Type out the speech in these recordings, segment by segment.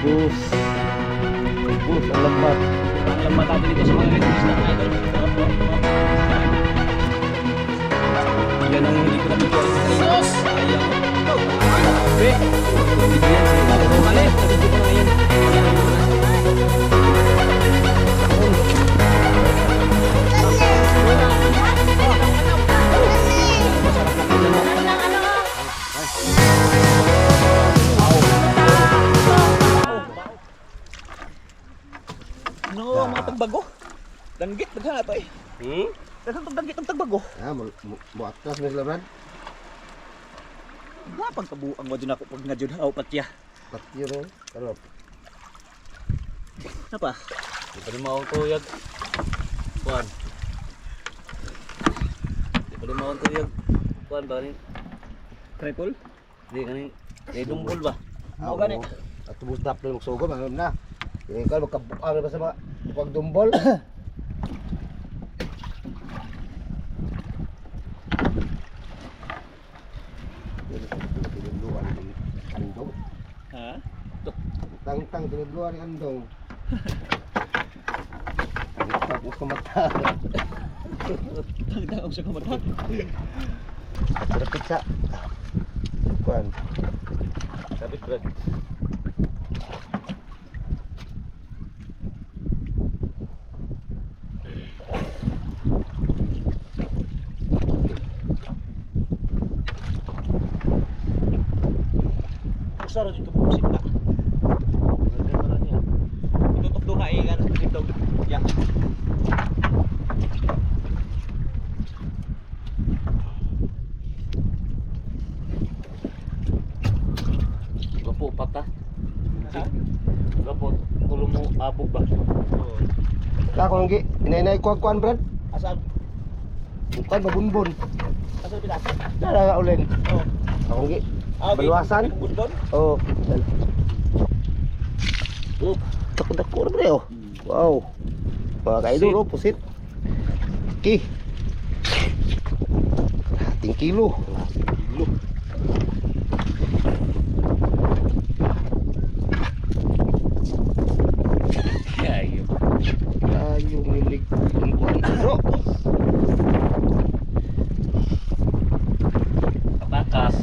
Bus. Bus, ang lambat. Ang lambat natin dito sa mga isda na idol. Yan ang hindi ko nabibuhay sa kalinos. Ayan. Grabe. Hindi ko yan. Ako ko mali. Nabidyo ko na ngayon. Ano mga tagbago? Danggit, daghan na to eh. Daghan tong danggit ang tagbago. Buatras na sila, Brad. Nga pagkabuang mo dyan ako pag nga dyan haw patya. Patyo rin. Ano? Ano pa? Di pa rin maawang tuyag. Kuan. Di pa rin maawang tuyag. Kuan ba rin? Triple? Di kanin. Dumbol ba? Oo, gani. At tubos na pala magsugod, ano na. Yung ka, magkabukaan ba sa mga pagdumbol? Ha? Tang-tang, tinidluan ni Andong. Tapos kumata. Tangtang ako sa kamatak. Sarap pizza. Kuan. Sabit Brad. Saro dito po sita. Itutok do nga eh kan dito. Ya. Gapo pata. Ha? Gapo tulong mo abog ba? Oo. Kako ngi, inay-inay kuan Brad. Asa Bukan babunbon. asa pila? Dala nga ulen. Oh. Ako ngi. Ah, okay. Baluwasan? Bunbon? Oh. Oh, dako-dako na pre oh. Wow. Mga kaidol oh, pusit. Okay. 1 kilo. Ay, Ayong nilig ng kuan bro. katakas.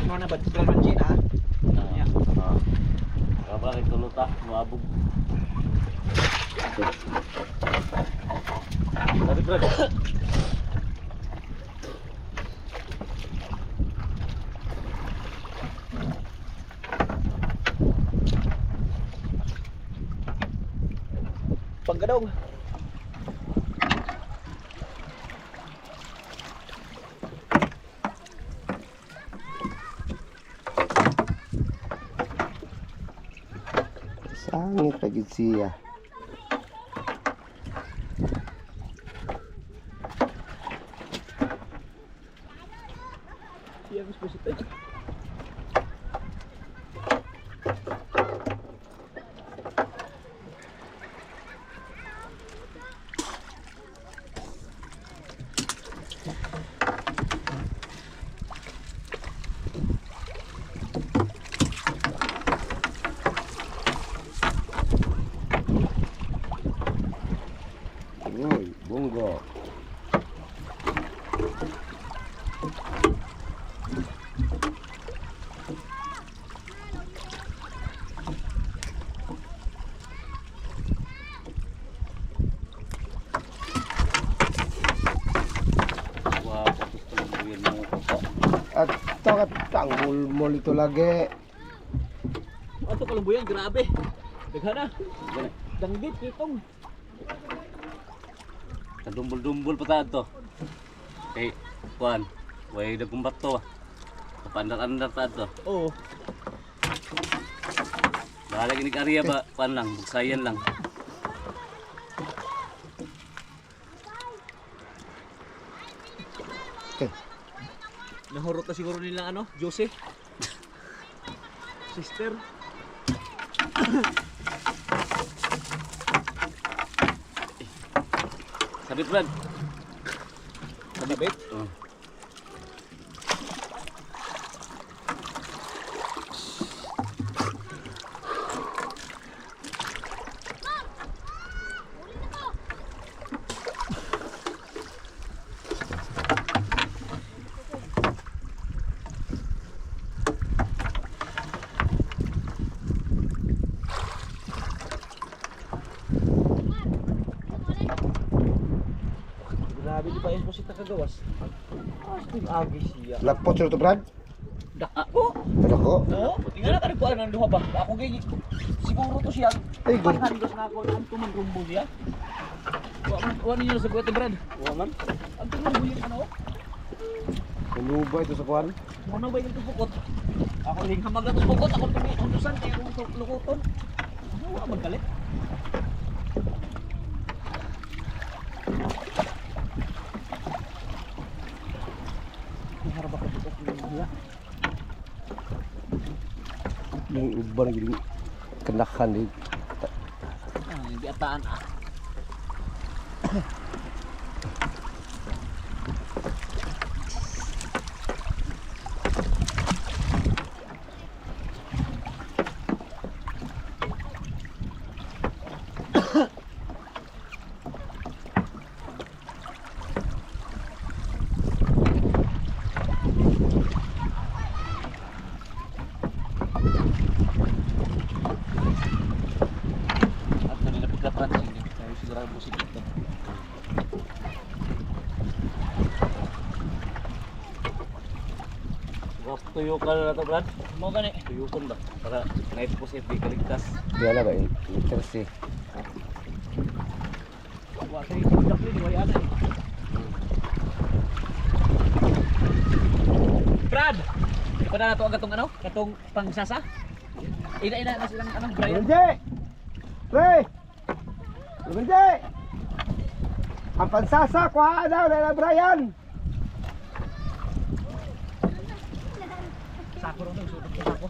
Ano na ba? Tugal man Gina ha? Ya. Kapag ito luta, maabog. Sabit Brad. Paggadong. Sangit pa gid siya. Iya, gusto ko tayo. Uy, bunggo. Wow, patus talaga yan mo kapa. At takat tanggol mo ito lagi. Ato kalumbuyan, grabe. Daghan na. Danggit itong. Kadumbol-dumbol pa tayo to. Kay, kuan, way na kumbat to. Kapandar-andar tayo to. Oo. Bahala kinig area ba, kuan lang, bugsayan lang. Nahurot na siguro nila ano, Jose. Sister. Sabit Brad. Sabit? Oh. pusit na kagawas. Agi siya. Lakpot sila to, Brad? Dako. Dako? Oo, tingnan natin ko ang duha ba. Ako gay siguro to siya. Ay, good. Panghandos na ako ang tumagumbo siya. Wa ninyo sa kuwete Brad. Wa man. Ang tumagumbo yung ano. Kaluba ito sa kuhan. Ano ba yung tupukot? Ako ring hamag na tupukot. Ako tumitundusan kaya akong lukuton. Wa magalit. Harap ako tupukot yung diya. Yung iba na giling kenakan di. Di ataan ah. At nalilapit na pansin niya. Kaya sigurado po sige ito. Tuyo ka na to, Brad. Mo gani. Tuyukan ba? Para night po safe, di kaligtas. Kaya na ba? Interest eh. Wa kay dakli di way ana. Brad. Pada na to ang katong ano? Katong pangsasa. Ina na silang anong Brian. Lumenje! Pre! Lumenje! Ang pansasa, kuhaan daw na Brian! Sako ron sudot ko sako.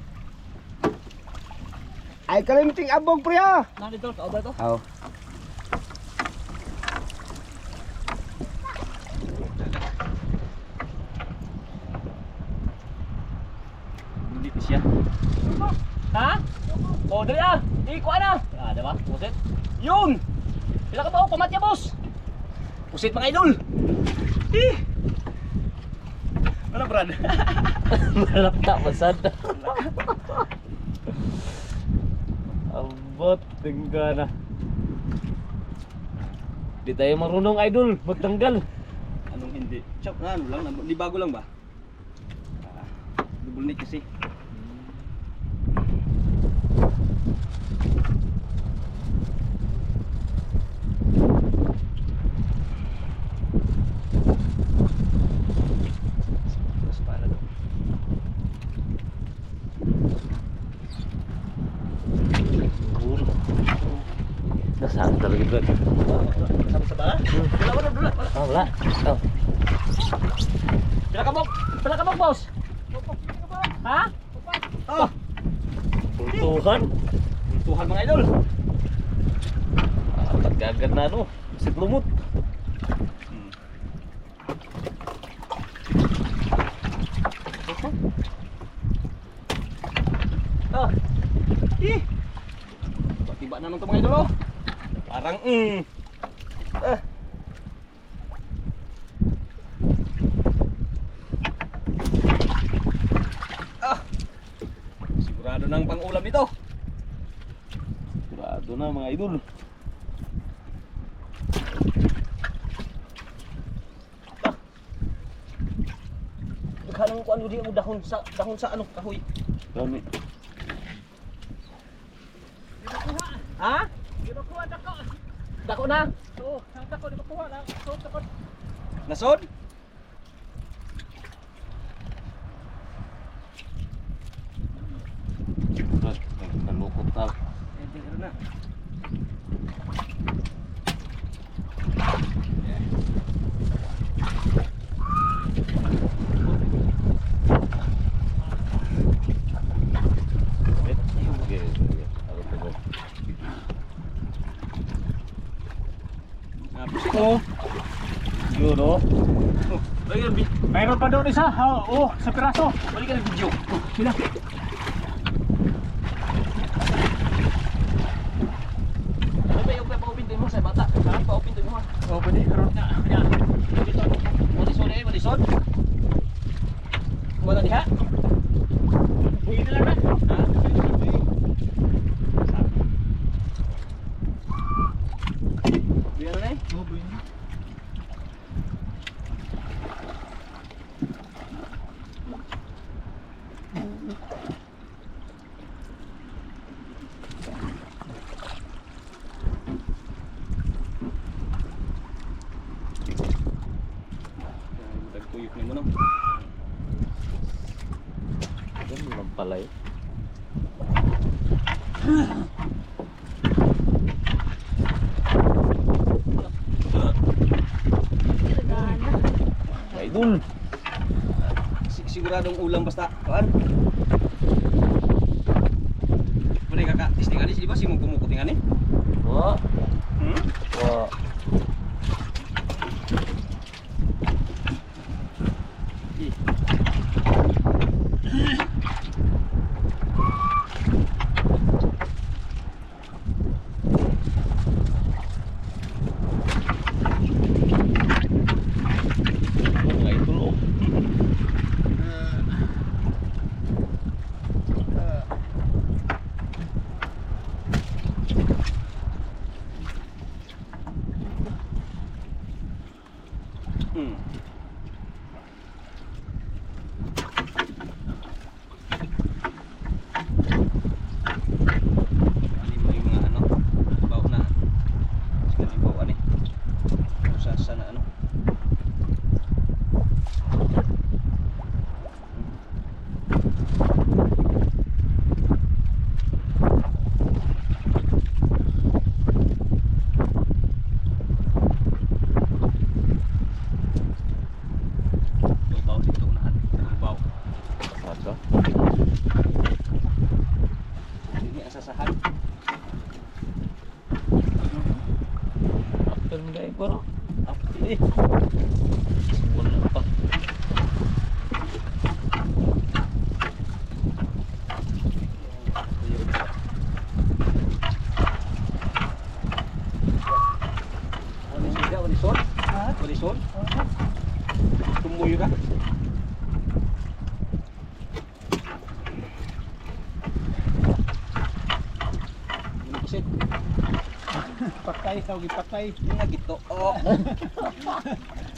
Ay kalimting abong pre ha! Nani tol ka ba to? Aw. Hindi pa siya. Ha? Oh, dali ah. Iko ana. Ah, diba? Pusit. Yun. Pila ka ba pamatya boss? Pusit mga idol. Eh. Ano Brad? Malap tak masad. Abot tingga na. Di tayo marunong idol, magtanggal. Anong hindi? Chok na ano lang, di bago lang ba? Double neck kasi. Terus para daw. Nasaan talaga Brad? Sama sa bala? Dula. Ah, wala. Oh. Pila ka boss? Ha? Oh. Puntuhan. Tuhan mga idol. Ah, pagkagad na ano, sit lumot. Ah. Tiba na nung mga idol oh. Parang Ah. Ah. Sigurado nang pang-ulam ito. Sigurado na mga idol. Daghanang ko ano di mo dahon sa ano kahoy. Dami. Ha? Ginukuha dako. Dako na? Oo, dako di makuha na. Dako. Nasod? Brad, nalukot na. Hindi na. Oh. Yun oh. Mayroon pa doon isa. Oo, sa piraso. Balik ka ng video. Sila. Ano ba yung pa-upintin mo sa bata? Saan pa-upintin mo ha? Oo, pwede. Karoon nga. Yan. Dito. Madison eh, Madison. Wala diha? Buhin na lang na. Ha? Buhin na na eh? Oo, buhin na. Tuyok ni mo no. Ganun lang pala eh. Idol. Siguradong ulam basta kuan. Muna kaka-testing ani di ba si mo kumukuting ani? Wah. Hmm? Wah. Mga idol oh. Hmm. Ano mo yung mga ano? Baw na. Sige baw ani. Sa sana ano? Baw dito unahan. Baw. Asa? Ini asasahan. After mo dahil ko no? Apti. Wala pa. Wali siga, wali son? Wali son? Tumuyo ka? Ini kisit. Patay, tawag patay. Yung nga gito. Oh.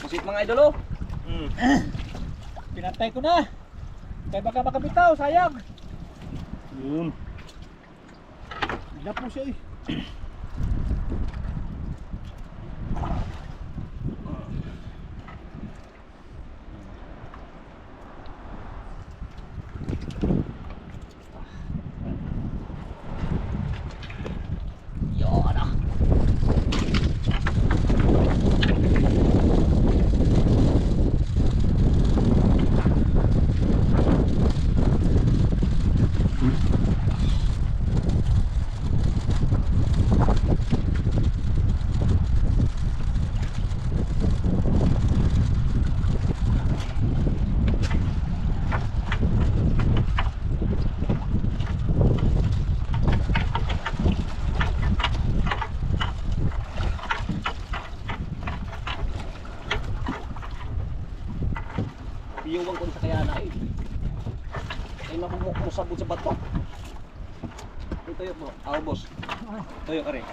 Kisit mga idol oh. Pinatay ko na. Kaya baka makabitaw, sayang. Yun. Bila po siya eh. Yun ah. Piyuwang ko sa kaya na eh. Ay makumusabot sa bato. Ito yun po. Aw boss. Toyo ka rin.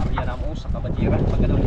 Area na mo sa Kabadira. Pagkano.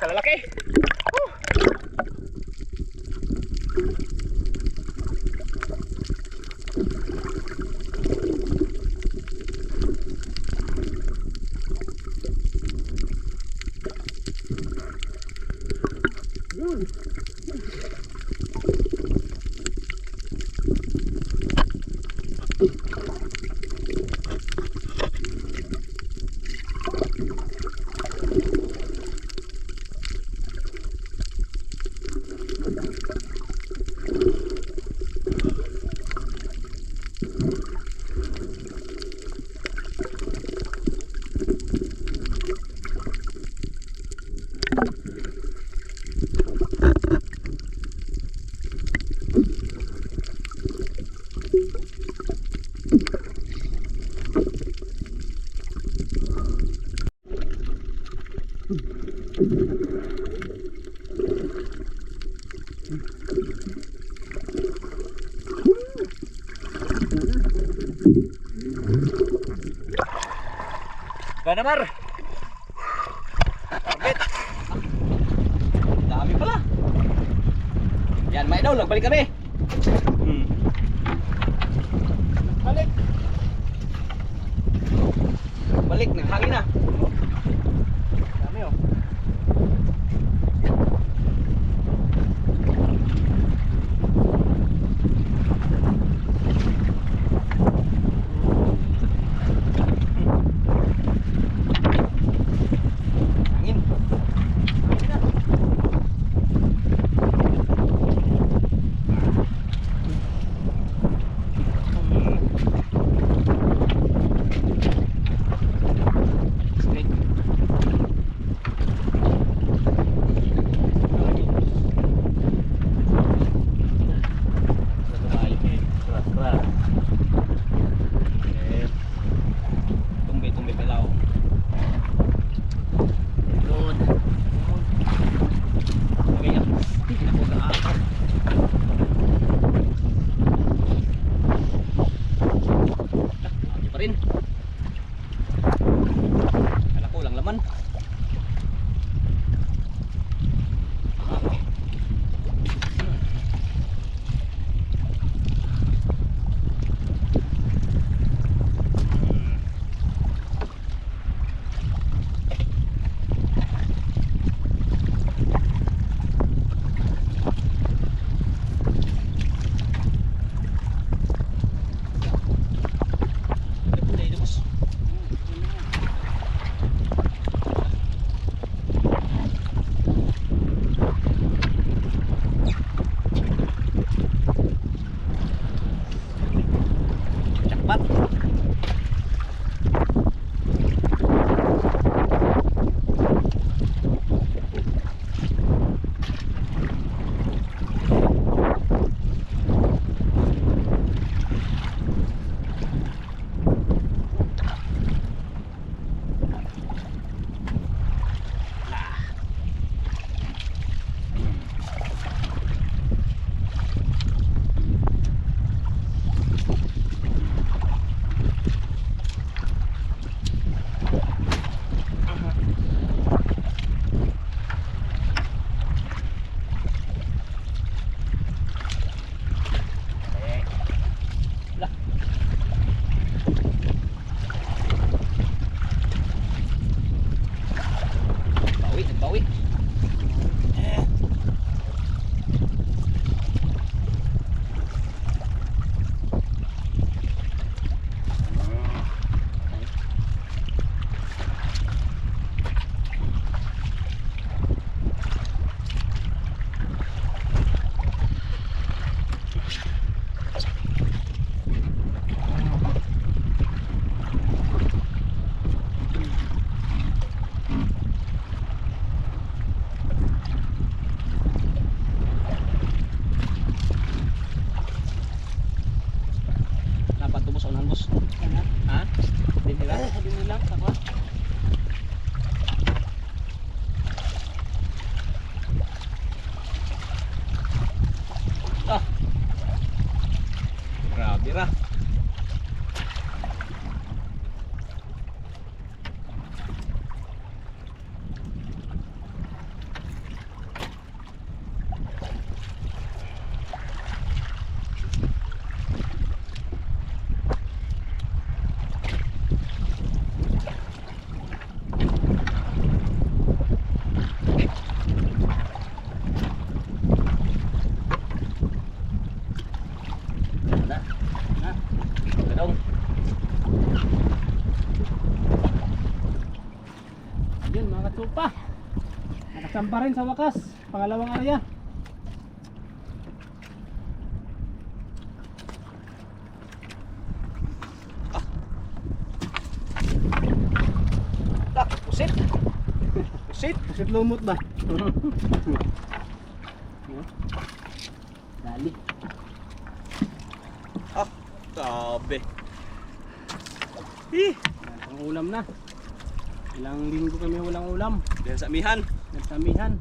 Kalalaki. Ganamar. Target. Dami pala. Yan, mga idol, nagbalik kami. Balik. Balik, naghangin na. Dami oh. Hangin. Hangin na. Straight. Tumbi pelaw. Good. Okay ya. Ako na apat. Lagi pa rin. Kala ko lang laman. Cepat. Bawi. Dapat tubos unahan bos. Ha? Din nila? Din nila ako. Ah. Grabe ra. Gadong. Ayun mga katsupa. Nakasampa rin sa wakas. Pangalawang area. Dak, pusit. Pusit. Pusit lumot ba? Dali. Ah, sabi. Ang ulam na. Ilang linggo kami walang ulam. Diyan sa amihan. Nagsamihan.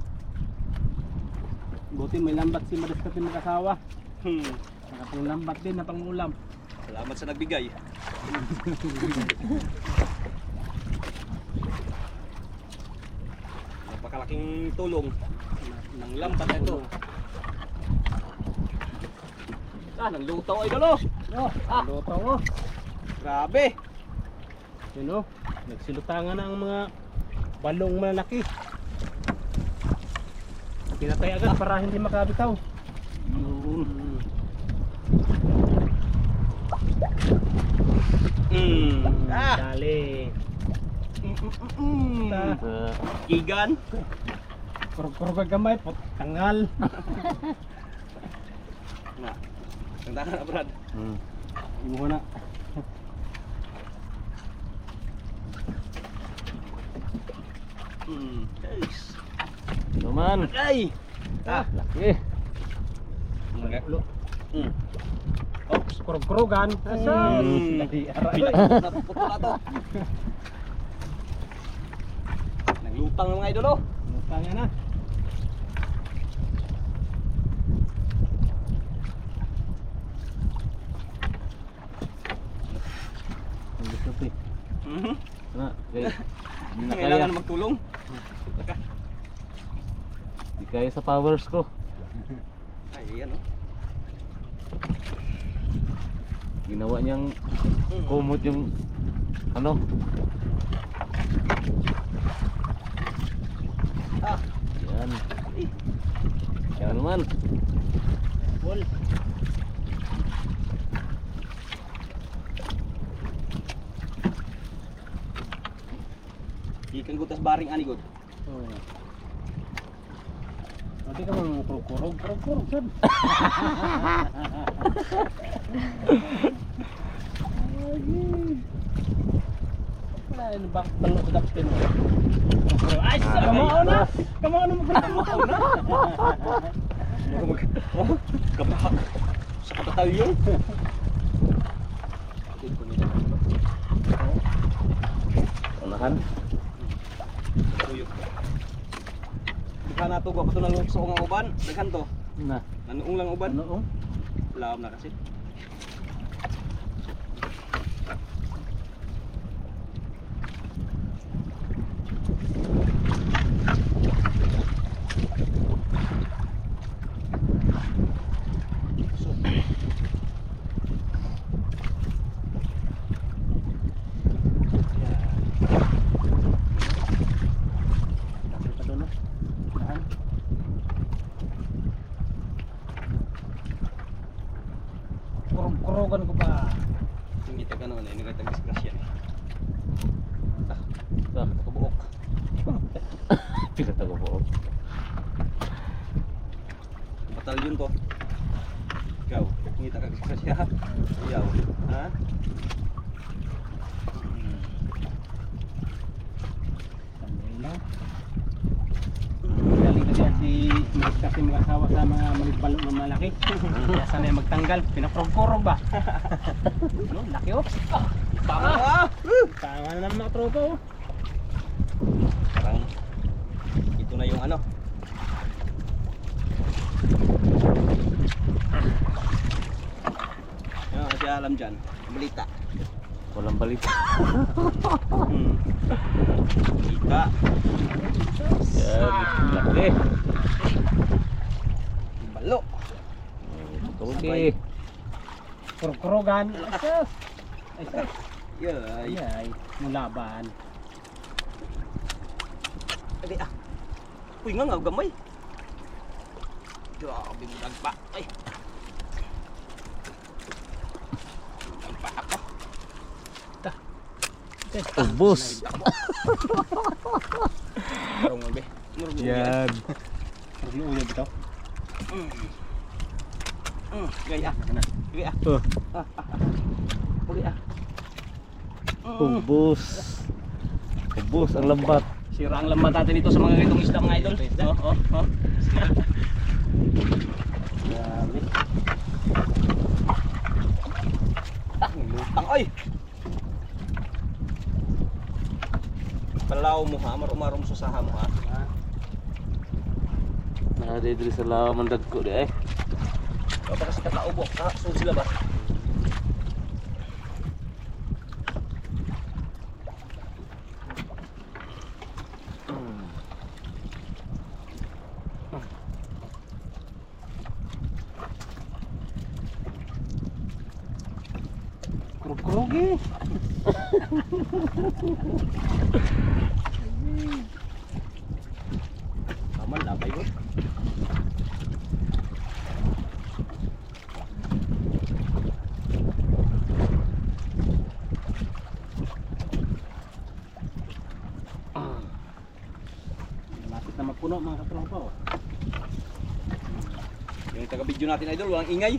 Buti may lambat si Madas kasi mag-asawa. Nakapang lambat din na pangulam. Salamat sa nagbigay. Napakalaking tulong ng lambat na ito. Nang lutaw ay dalo. Luto mo. Grabe. Yun o. Nagsilutangan na ang mga balong malaki. Pinatay agad para hindi makabitaw. Dali. Igan. Kurog-kurog gamay, tangal. Nah. Tandakan na Brad. Imu na. Guys. Naman. Ay. Laki. Kurog-kurogan. Asam. Napuputol na to. Naglutang ng mga idol oh. Lutangnya na. Ang gusto ko eh. Na, kaya. Hindi na kaya. Kailangan na magtulong. Hindi kaya sa powers ko. Ay, yan oh. Ginawa niyang kumot yung ano. Yan. Yan naman. Bol. Ikan gutas baring ani god. Nanti ka mang kurog-kurog sad. Wala ini bak telo sedap tin. Ay, kamao na. Kamao na mo. Kabahak sa kabatalyon. Unahan. Tuyok. Daghan nato ko pato nang lukso nga uban, daghan to. Na. Nanuong lang uban. Ano? Laom na kasi. Kurog-kurogan ko pa. Hindi ta kanon ay nagatag disgrasya ni. Ah, Kabuok. pinatago po. Batalyon to. Ikaw, hindi ta kag disgrasya. Iyaw, ha? Galing na diyan si Mike kasi mag-asawa sa mga maligbalo na malaki. Kaya sana yung magtanggal. Pinakurog-kurog ba? Ano? Laki oh. Tama! Tama na ng mga tropa oh. Parang ito na yung ano. Ano kasi alam dyan, balita. Walang balita. Ika. Yan, laki. Balo. Okay. Kurog-kurogan. Asas. Asas. Yay. Ay, mulaban. Adi ah. Uy nga gamay. Grabe mo dagpa. Ay. Dagpa ako. Ubus. Parang mo be. Yan. Ulo bitaw. Gaya. Gaya. Gaya. Ubus. Ubus ang lambat. Sira ang lambat natin dito sa mga ganitong isda mga idol. Oh. Grabe. Lutang oy. Palaw mo ha, marumarom susaha mo ha. Nakadidri sa lawa mandag ko di eh. Baka kasi kataubok, so sila ba? Rugi. Aman, labay mo. Lapit na mapuno mga katropa. Oh. Yung taga-video natin idol, walang ingay.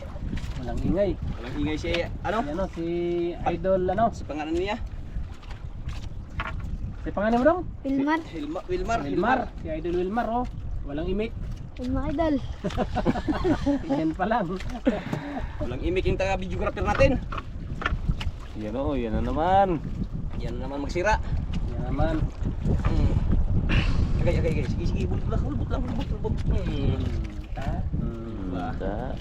Walang ingay. Walang ingay si, ano? Ano si Idol ano? Sa pangalan niya? Si pangalan mo dong? Wilmar. Wilmar. Wilmar. Si Idol Wilmar oh. Walang imik. Wilmar Idol. Yan pa lang. Walang imik yung taga-videographer natin. Yan o, yan na naman. Yan naman magsira. Yan naman. Agay. Sige, bulbot lang. Ta. Ba? Ta.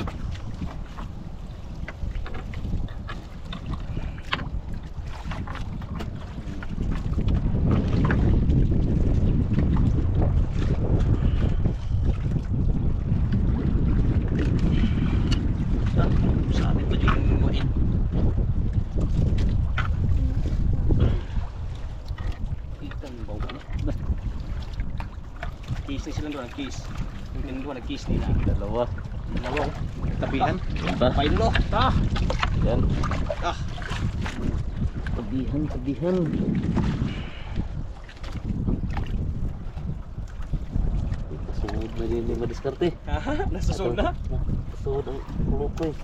Sa atin pa yung gumain. Ikan bau na. Kiss na silang doon, kiss. Yung doon, kiss nila. Dalawa. Dalawa. Tapihan. Ta. Pay dulo. Ta. Yan. Ah, Tabihan. Suod na din yung madiskarte. nasusunod na. Suod ang kulo ko eh.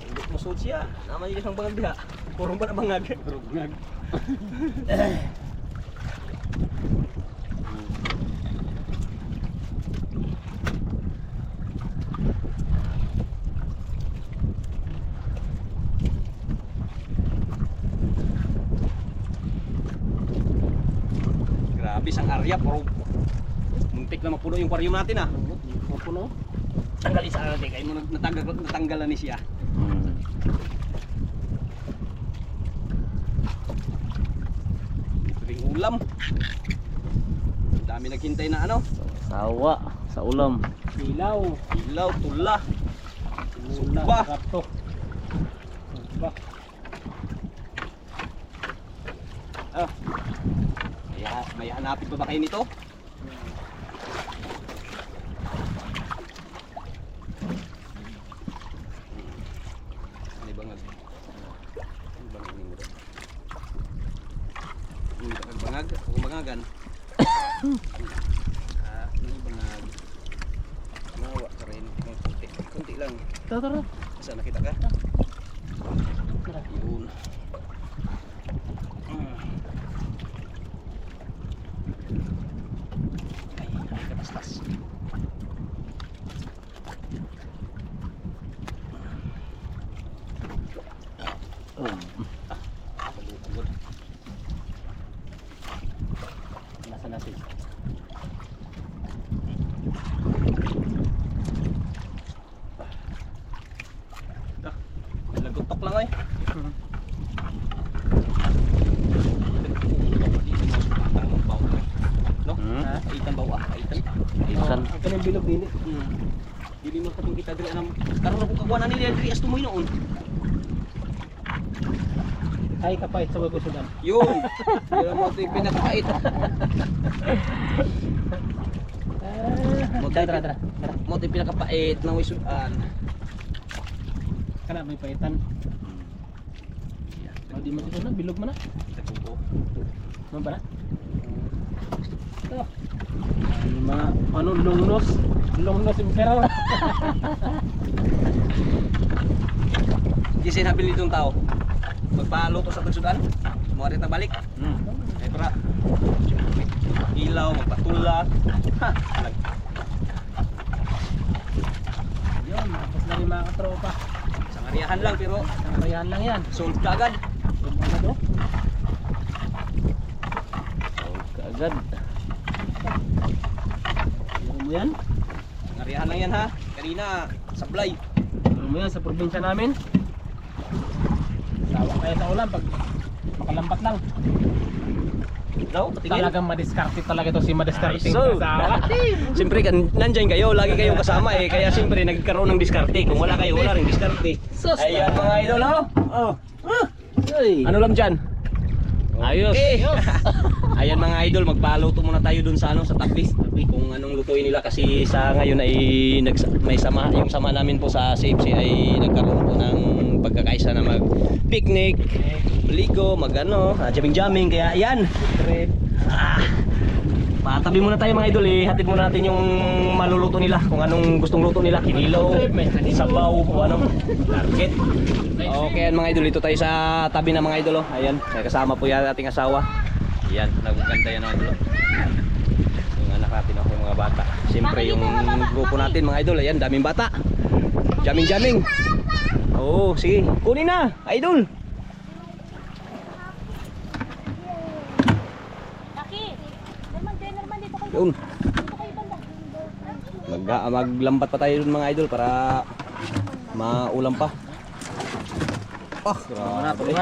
Hindi masud siya. Naman yung isang bangag diha. Purong ba na bangag? Rugag. Grabe, sang area. Puro muntik na mapuno yung aquarium natin ah. Mapuno. Tanggalin sa natin. Kaya mo natanggalan ni siya. Ito ring ulam. Dami naghintay na ano. Sawa sa ulam. Ilaw. Ilaw, tula. Lula. Sumba. Rapto. Sumba. Ah. May hanapin pa ba kayo nito? Ano bangag? Ano bangag ni mo doon? Hindi ka nagbangag? Kung bangagan? Ano bangag? Mawa ka rin. Kunti lang. Tara. Saan nakita ka? Yun. Ay, katastas. Pagod. Nasa natin. Lagutok lang ay. No? Hmm? Aitan ba wa? Aitan. Ikan. Ang kanang bilog dili. Dili mo katong kita diri anam. Karon ako kakuha na nila diri as tumoy noon. Ay kapait sa bago sudan. Yun. Yun mo ito yung pinakapait. Tara. Mo ito yung pinakapait ng wisudan. Kana may paitan. Oh, di mo ito na bilog man na. Ano ba na? Ito. Ano longnos? Longnos impero. Kasi sinabi nitong tao, magpaluto sa pagsudan, mga rin na balik. Ay para, ilaw, magpatula. Ha! Yun, tapos na rin mga katropa. Isang ariyahan lang pero Ang bayan lang yan. sold ka agad. Ano to? Kaagad. Meron mo yan? Isang ariyahan lang yan ha. Kanina, sablay. Meron mo yan sa probinsya namin. Sawa kaya sa ulan pag makalambat lang. No, patingin. Talagang madiskarte talaga to si madiskarte Ay, so. asawa. Siyempre, nandyan kayo, lagi kayong kasama eh. Kaya siyempre, nagkaroon ng diskarte. Kung wala kayo, wala rin diskarte. Ayan mga idol, oh. Oh. Ano lang dyan? Ayos. Okay. Ayan mga idol, magpaluto muna tayo dun sa sa tabi. Kung anong lutuin nila kasi sa ngayon ay may sama, yung sama namin po sa CFC ay nagkaroon po ng pagkakaisa na mag-picnic, ligo, jamming-jamming, kaya ayan. Patabi muna tayo mga idol eh, hatid muna natin yung maluluto nila, kung anong gustong luto nila, kinilaw, sabaw, o ano, target. Okay yan mga idol, dito tayo sa tabi ng mga idol, oh. Ayan, may kasama po yan ating asawa. Ayan, naguganda yan mga idol, oh. Yung anak natin, oh, yung mga bata. Siyempre yung grupo natin mga idol, ayan, daming bata. Jamming-jamming. Oo, sige, kunin na, idol. Yun. Maglambat pa tayo dun mga idol para maulam pa. Grabe.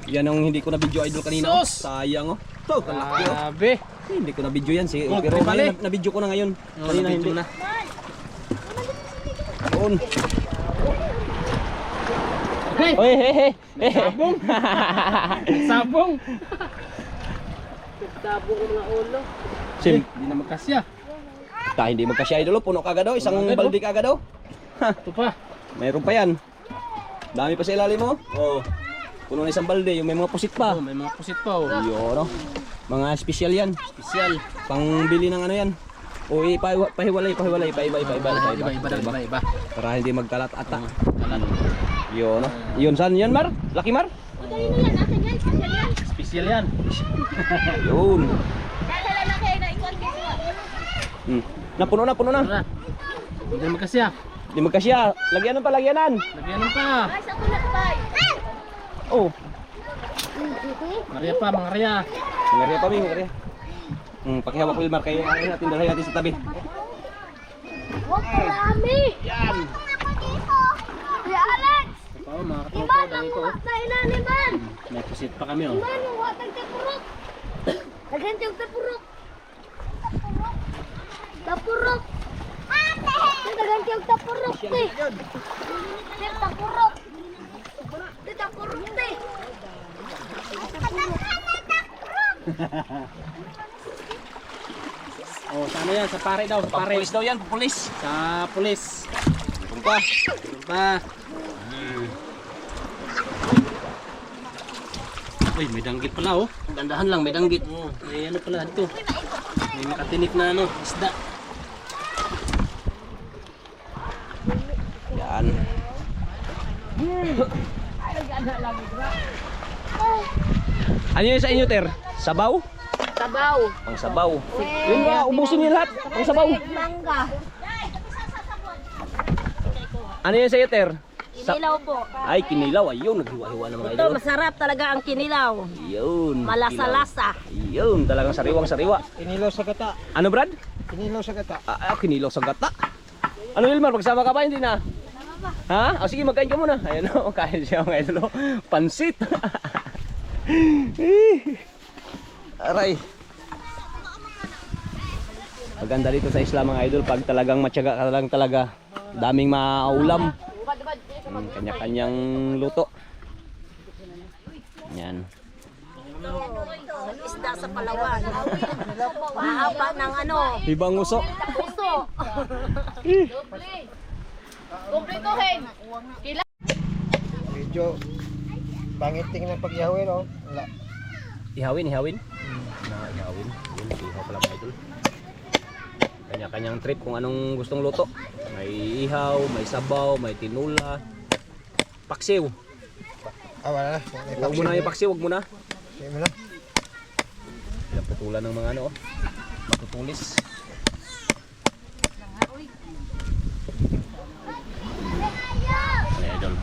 Yan ang hindi ko na video idol kanina. Sus! Sayang oh. To, kalaki oh. Grabe. Hindi ko na video yan. Sige, Oh, pero bali. na video ko na ngayon. Kanina hindi na. Doon. Hey! Oy, he. Sabong! Sabong! Sim. Hindi na magkasya. Hindi magkasya idol, oh. Puno kagad daw, isang Puno agad, balde kagad daw. Ito pa. Mayroon pa yan. Dami pa sa ilalim mo. Oh. Puno na isang balde, yung may mga pusit pa. Oh, may mga pusit pa oh. Yun, no? Mga special yan. Special. Pangbili ng ano yan. O pahiwalay, Iba. para hindi magkalat ata. Kalan. Yun, no? Yun, saan yan, Mar? Lucky Mar? Special yan. Yun. Napuno na. Tara. Hindi na magkasya. Di magkasya. Lagyanan pa, lagyanan. Lagyan pa. Oh, Maria pa, mga Maria. Mangarya pa, mangarya. Pakihawak ko yung Mar, kaya natin dalhin natin sa tabi. Marami! Yan. Kuya Alex! Ito pa oh, mga katropa. Iban Dali ang ko oh. huwag na inaniban! May pusit pa kami oh. Iban yung huwag tagtapurok! Nagantiyog tapurok! Tapurok! Nagantiyog tapurok, te! Tapurok! Tapurok, te! Oh, sa ano yan? Sa pare daw. Sa pare. Pulis daw yan, pulis. Sa pulis. Kumpa. Pa. Uy, may danggit pala oh. Dandahan lang, may danggit. May ano pala dito. May makatinik na ano, isda. Yan. Ano yun sa inyo, Ter? Sabaw? Tabaw! Pang sabaw. Yun nga, ubusin niyo lahat. Pang sabaw. Mangga! Ano yun sa iyo, Ter? Kinilaw po. Ay, kinilaw. Ayun, naghiwa-hiwa ng mga Ito, idol. masarap talaga ang kinilaw. Yun. Malasa-lasa. Yun, talagang sariwang-sariwa. Kinilaw sa gata. Ano, Brad? Kinilaw sa gata. Kinilaw sa gata. Ano, Wilmar? Magsama ka ba? Hindi na? Ha? O sige, magkain ka muna. Ayun o, kain siya mga idol. Pansit. Aray. Maganda dito sa isla mga idol. Pag talagang matyaga ka lang talaga, daming maulam. Kanya-kanyang luto. Yan. Isda sa Palawan. Mahaba ng ano. Ibang uso. Puso. Kumplituhin. Medyo pangit tingnan pag ihawin oh. Wala. Ihawin. Ihawin. Yun, ihaw pala mga idol. Kanya-kanyang trip kung anong gustong luto. May ihaw, may sabaw, may tinula. Paksiw. Wala na. Huwag mo na yung paksiw, huwag mo na. Sige mo na. Pinaputulan ng mga ano, oh. Matutulis. Ano idol?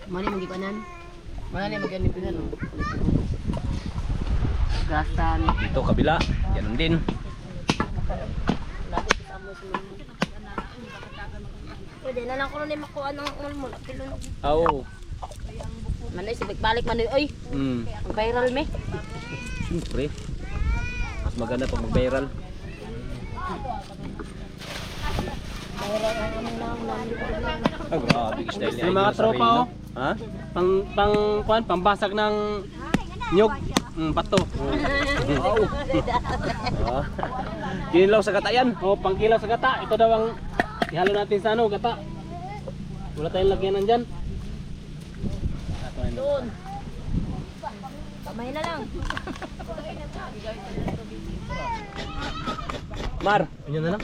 Mani magipanan. Mani magipanan. Gasan. Dito kabila, ganun din. di na lang ko rin makuha ng ulmul. Pilunog. Oo. Manay, sibig balik manay. Ay, Hmm. ang viral me. Siyempre. Mas maganda pag mag-viral. Ah, grabe. Style niya. Yung mga tropa, oh. Ha? Pambasag ng nyog. Bato. Wow. Ah. Kinilaw sa katayan. O, pangkilaw sa gata. Ito daw ang ihalo natin sa ano, gata. Wala tayong lagyanan dyan. Doon. Kamay na lang. Mar. Ganyan na lang.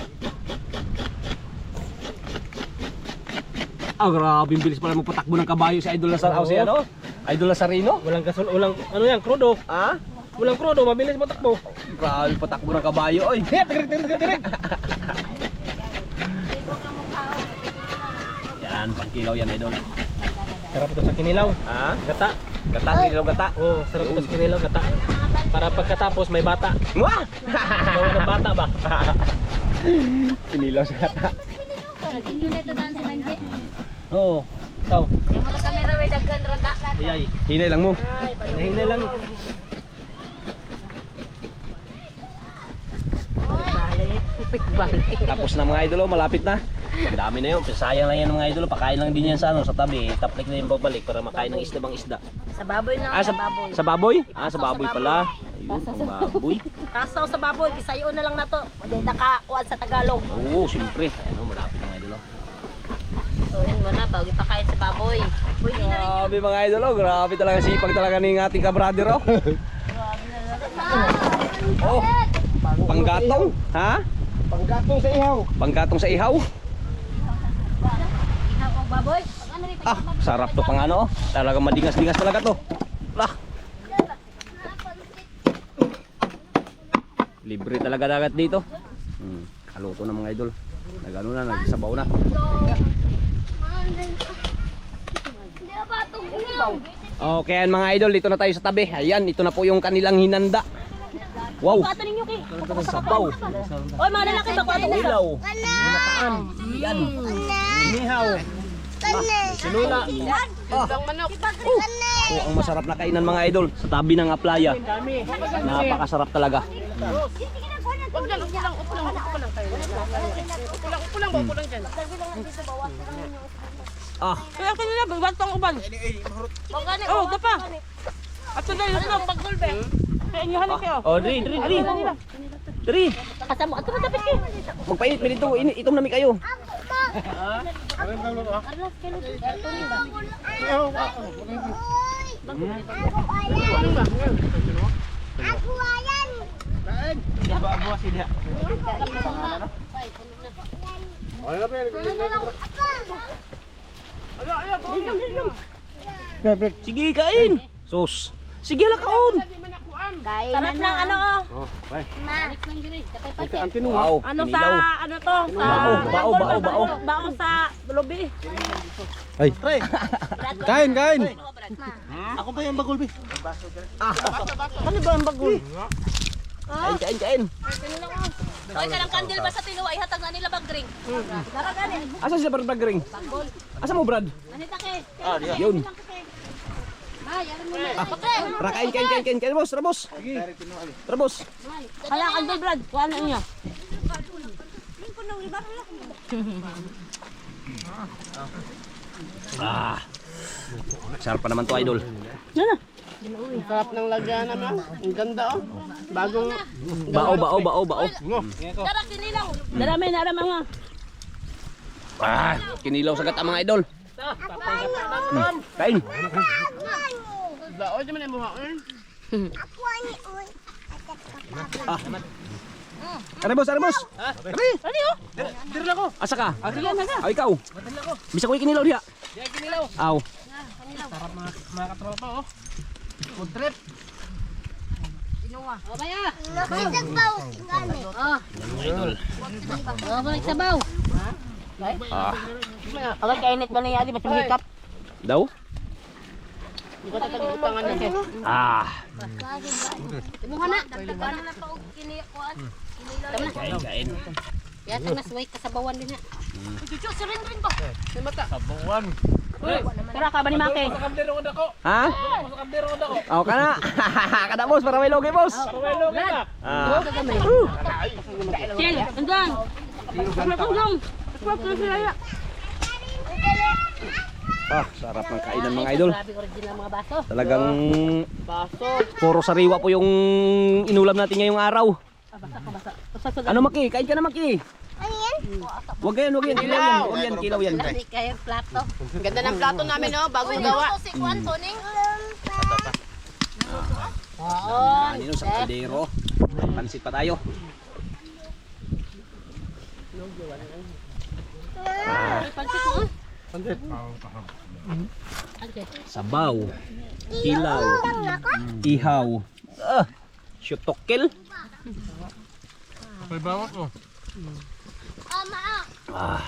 Ah, grabe. Bilis pala magpatakbo ng kabayo si Idol Lazaro. Si ano? Idol Lazarino. Walang walang ano yan, krudo. Ha? Walang krudo, mabilis matakbo. Grabe patakbo ng kabayo. Oy. Yan, pangkilaw yan, Idol. Sarap ito sa kinilaw. Ha? Gata. Gata, kinilaw gata. Oo, sarap ito sa kinilaw, gata. Para pagkatapos may bata. Mwah! Bawa ng bata ba? Kinilaw sa gata. Hindi na ito daan sa langge. Oo. Ikaw. Yung mga kamera may daggan rata. Iyay. Hinay lang mo. Nahinay lang. Tapos na mga idol, malapit na. Ang dami na yun. Sayang lang yan mga idol. Pakain lang din yan sa ano, sa tabi. Taplik na yung babalik para makain ng isda bang isda. Sa baboy na Ah, sa baboy. Sa baboy? Ah, sa baboy pala. Ayun, ang baboy. Kasaw sa baboy, kisayo na lang na to. Hindi nakakuha sa Tagalog. Oo, siyempre. Ano, malapit na mga idol. Tuhin mo na, bago ipakain sa baboy. Pwede na rin. Grabe mga idol, oh. Grabe talaga sipag talaga ng ating kabrader, oh. Oh, panggatong, ha? Panggatong sa ihaw. Panggatong sa ihaw. Ihaw o baboy? Ano rin Ah, sarap to pang ano, oh. Talagang madingas-dingas talaga to. Lah. Libre talaga dagat dito. Kaluto na mga idol. Nagano na, nagsabaw na. Okay, yan mga idol, dito na tayo sa tabi. Ayan, ito na po yung kanilang hinanda. Wow. Bato ninyo kay. Sabaw. Oy, mga lalaki ba bato nila? Ilaw. Ginataan. Yan. Inihaw. Sinula. Oh, ang masarap na kainan mga idol sa tabi ng aplaya. Napakasarap talaga. Ah, Kaya kanila, ba't pang uban? Oh, dapa. At sa dahil ito, pag-gulbe. Kaya inyo halin kayo. oh, dri. Dri. Kasama ato madapit kay. Magpait mi dito, itom nami kayo. Sige, kain. Sus. Sige la kaon. Kain na lang ano oh. Wow, Ano kinilaw. sa, ano to? Sa, Bao. bao sa lobby. Ay. Kain. Ako pa yung bagulbi. Ano ba ang bagul? Kain. Oy, kanang kandil ba sa tinuwa ihatag na nila bagring. Dara gani. Asa si Brad Bagring? Asa mo Brad? Manita kay. Yun. Ay, yaran mo na. Bakit? Kain, boss, Rabos. Rabos. Kala kandil Brad, kuha na niya. Ah. Sarap pa naman to, idol. Sarap ng lagyanan ah. Ang ganda oh. Bagong Bao. Dara kinilaw. darami na mga. Ah, kinilaw sa gata mga idol. Kain. Bao di man mo ha. Arebos. Ari. Ano yo? Diri lang ko. Asa ka? Sige na ga. Aw, ikaw. Bisa ko kinilaw diha. Diyan kinilaw. Aw. Sarap mga katropa oh. Food trip. O baya. Sabaw. Ah. Idol. O balik sabaw. Ah, Agad kainit ba niya di masumikap? daw? Di ko tatagbutangan niya. Ah. Imuha na. Dagdagan na pa og kinilaw. Kain. Yata nasway kasabawan din na. Chuchu, si Rin ba? Tara ka ba ni Maki? Ha? Oh, kana. Kada boss para may logi boss. Ah. Chill, andun. Kung swap na sila ya. Ah, sarap ng kainan mga idol. Grabe original mga baso. Talagang puro sariwa po yung inulam natin ngayong araw. Ano Maki? Kain ka na Maki. Wag yan, wag yan. Kilaw yan, wag yan, kilaw yan. Hindi kayo plato. Ganda ng plato namin, no? Bagong gawa. Si Juan Toning. Nino sa kaldero. Pansit pa tayo. Sabaw. Kilaw. Ihaw. Ah, syutokil. Ama. Ah,